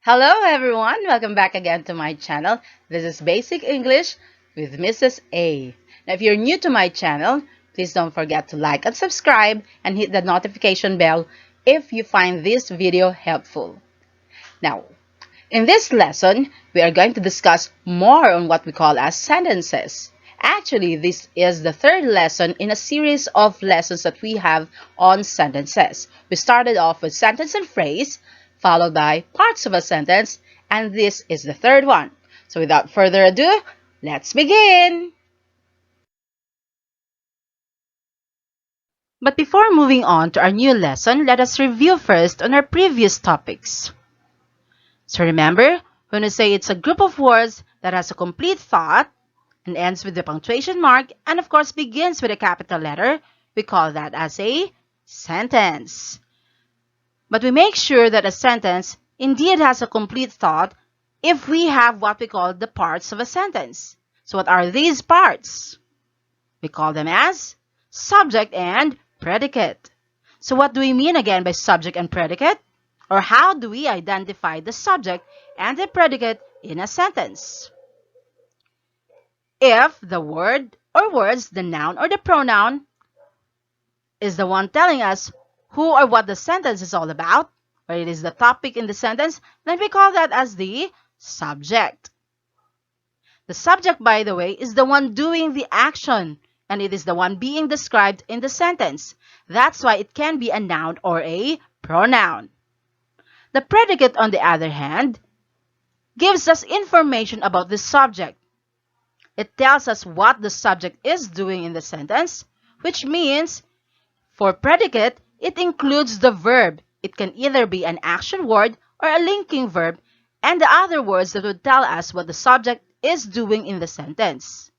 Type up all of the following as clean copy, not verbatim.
Hello everyone, welcome back again to my channel. This is Basic English with Mrs. A. Now if you're new to my channel, please don't forget to like and subscribe and hit the notification bell if you find this video helpful. Now, in this lesson, we are going to discuss more on what we call as sentences. Actually, this is the third lesson in a series of lessons that we have on sentences. We started off with sentence and phrase, followed by parts of a sentence, and this is the third one. So without further ado, let's begin! But before moving on to our new lesson, let us review first on our previous topics. So remember, when we say it's a group of words that has a complete thought and ends with a punctuation mark and of course begins with a capital letter, we call that as a sentence. But we make sure that a sentence indeed has a complete thought if we have what we call the parts of a sentence. So what are these parts? We call them as subject and predicate. So what do we mean again by subject and predicate? Or how do we identify the subject and the predicate in a sentence? If the word or words, the noun or the pronoun, is the one telling us who or what the sentence is all about, or it is the topic in the sentence, then we call that as the subject. The subject, by the way, is the one doing the action, and it is the one being described in the sentence. That's why it can be a noun or a pronoun. The predicate, on the other hand, gives us information about the subject. It tells us what the subject is doing in the sentence, which means for predicate, it includes the verb. It can either be an action word or a linking verb, and the other words that would tell us what the subject is doing in the sentence.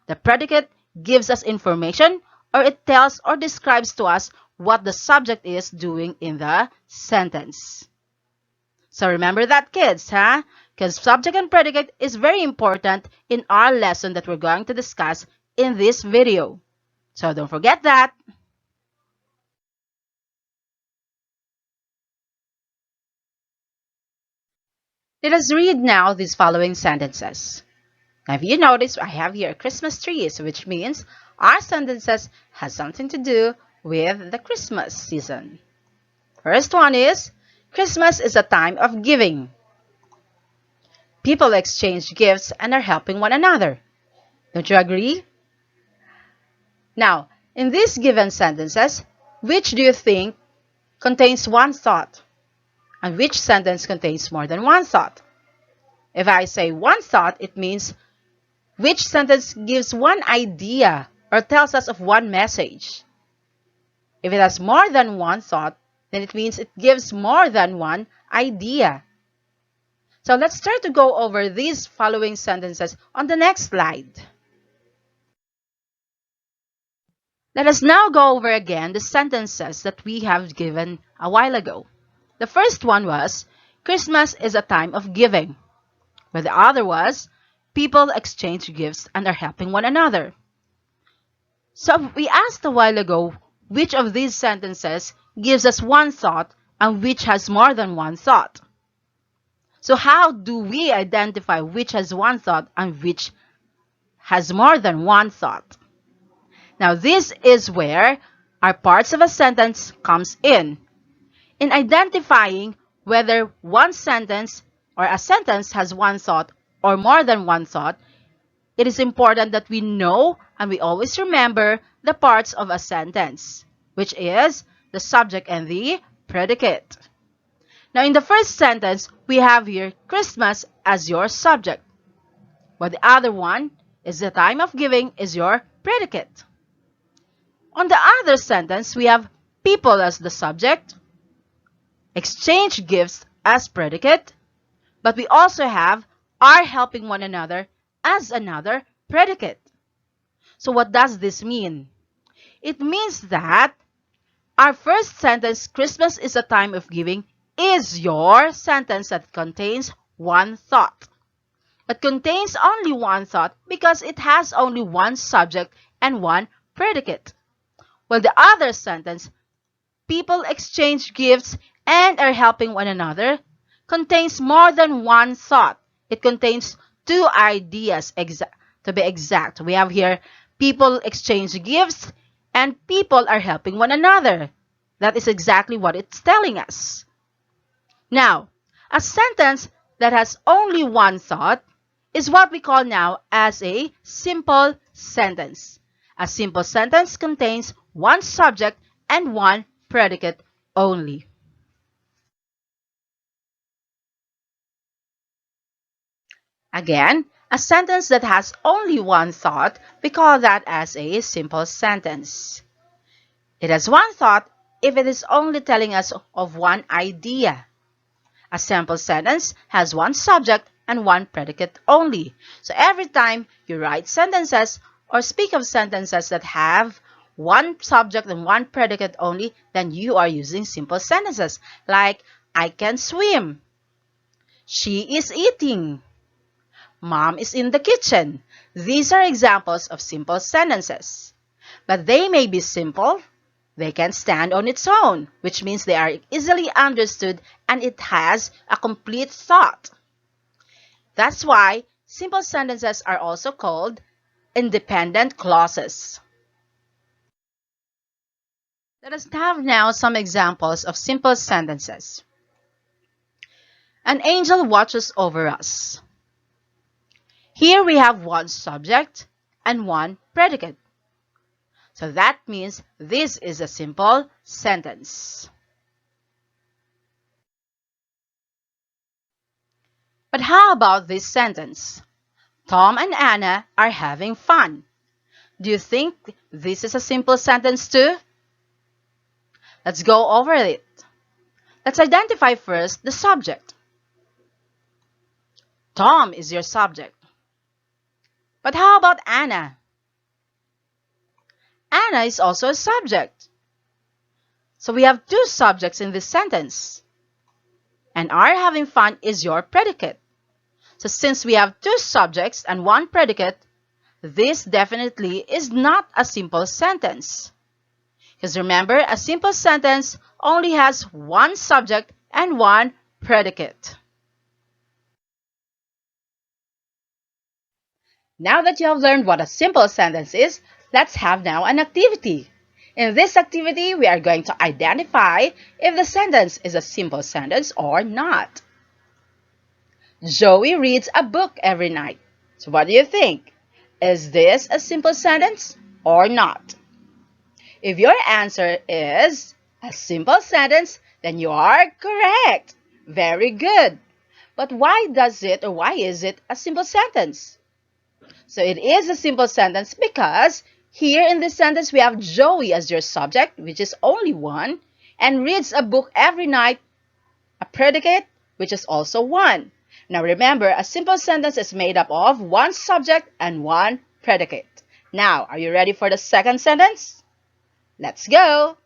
The predicate gives us information, or it tells or describes to us what the subject is doing in the sentence. So remember that, kids, huh? Because subject and predicate is very important in our lesson that we're going to discuss in this video. So don't forget that. Let us read now these following sentences. Now, if you notice, I have here Christmas trees, which means our sentences has something to do with the Christmas season. First one is, Christmas is a time of giving. People exchange gifts and are helping one another. Don't you agree? Now, in these given sentences, which do you think contains one thought? And which sentence contains more than one thought? If I say one thought, it means which sentence gives one idea or tells us of one message. If it has more than one thought, then it means it gives more than one idea. So let's try to go over these following sentences on the next slide. Let us now go over again the sentences that we have given a while ago. The first one was, Christmas is a time of giving. But the other was, people exchange gifts and are helping one another. So we asked a while ago, which of these sentences gives us one thought and which has more than one thought? So how do we identify which has one thought and which has more than one thought? Now this is where our parts of a sentence comes in identifying whether one sentence or a sentence has one thought or more than one thought. It is important that we know and we always remember the parts of a sentence, which is the subject and the predicate. Now, in the first sentence, we have here Christmas as your subject, while the other one is the time of giving is your predicate. On the other sentence, we have people as the subject, exchange gifts as predicate, but we also have are helping one another as another predicate. So what does this mean? It means that our first sentence, Christmas is a time of giving, is your sentence that contains one thought. It contains only one thought because it has only one subject and one predicate. While the other sentence, people exchange gifts and are helping one another, contains more than one thought. It contains two ideas, to be exact. We have here people exchange gifts and people are helping one another. That is exactly what it's telling us. Now, a sentence that has only one thought is what we call now as a simple sentence. A simple sentence contains one subject and one predicate only. Again, a sentence that has only one thought, we call that as a simple sentence. It has one thought if it is only telling us of one idea. A simple sentence has one subject and one predicate only. So every time you write sentences or speak of sentences that have one subject and one predicate only, then you are using simple sentences like I can swim, she is eating, Mom is in the kitchen. These are examples of simple sentences. But they may be simple. They can stand on its own, which means they are easily understood and it has a complete thought. That's why simple sentences are also called independent clauses. Let us have now some examples of simple sentences. An angel watches over us. Here we have one subject and one predicate. So that means this is a simple sentence. But how about this sentence? Tom and Anna are having fun. Do you think this is a simple sentence too? Let's go over it. Let's identify first the subject. Tom is your subject. But how about Anna? Anna is also a subject. So we have two subjects in this sentence. And are having fun is your predicate. So since we have two subjects and one predicate, this definitely is not a simple sentence. Because remember, a simple sentence only has one subject and one predicate. Now that you have learned what a simple sentence is, let's have now an activity. In this activity, we are going to identify if the sentence is a simple sentence or not. Joey reads a book every night. So what do you think? Is this a simple sentence or not? If your answer is a simple sentence, then you are correct. Very good. But why is it a simple sentence? So it is a simple sentence because here in this sentence we have Joey as your subject, which is only one, and reads a book every night, a predicate, which is also one. Now remember, a simple sentence is made up of one subject and one predicate. Now, are you ready for the second sentence? Let's go!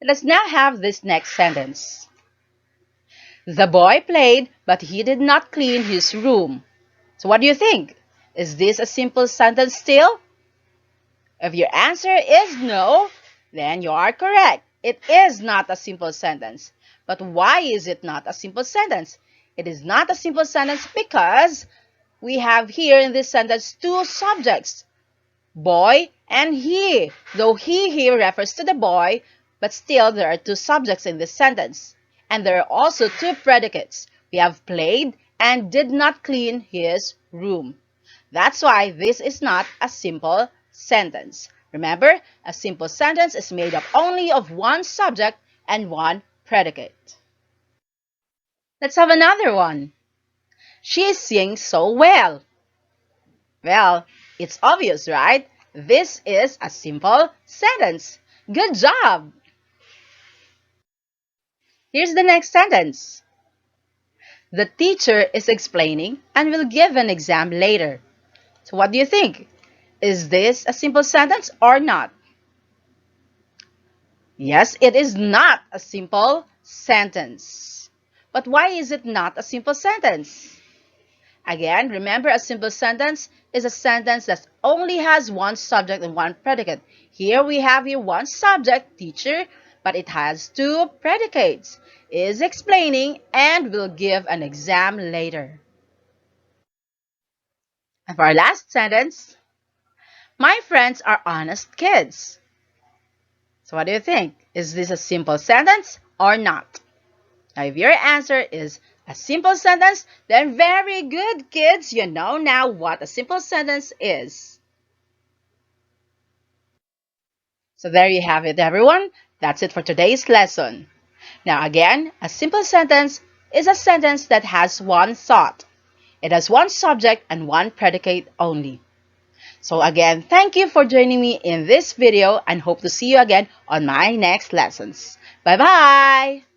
Let's now have this next sentence. The boy played, but he did not clean his room. So what do you think? Is this a simple sentence still? If your answer is no, then you are correct. It is not a simple sentence. But why is it not a simple sentence? It is not a simple sentence because we have here in this sentence two subjects, boy and he. Though he here refers to the boy, but still there are two subjects in this sentence. And there are also two predicates. We have played and did not clean his room. That's why this is not a simple sentence. Remember, a simple sentence is made up only of one subject and one predicate. Let's have another one. She sings so well. Well, it's obvious, right? This is a simple sentence. Good job! Here's the next sentence. The teacher is explaining and will give an exam later. So what do you think? Is this a simple sentence or not? Yes, it is not a simple sentence. But why is it not a simple sentence? Again, remember, a simple sentence is a sentence that only has one subject and one predicate. Here we have one subject, teacher, but it has two predicates. is explaining and will give an exam later. And for our last sentence, my friends are honest kids. So what do you think? Is this a simple sentence or not? Now, if your answer is a simple sentence, then very good, kids. You know now what a simple sentence is. So there you have it, everyone. That's it for today's lesson. Now, again, a simple sentence is a sentence that has one thought. It has one subject and one predicate only. So again, thank you for joining me in this video and hope to see you again on my next lessons. Bye-bye!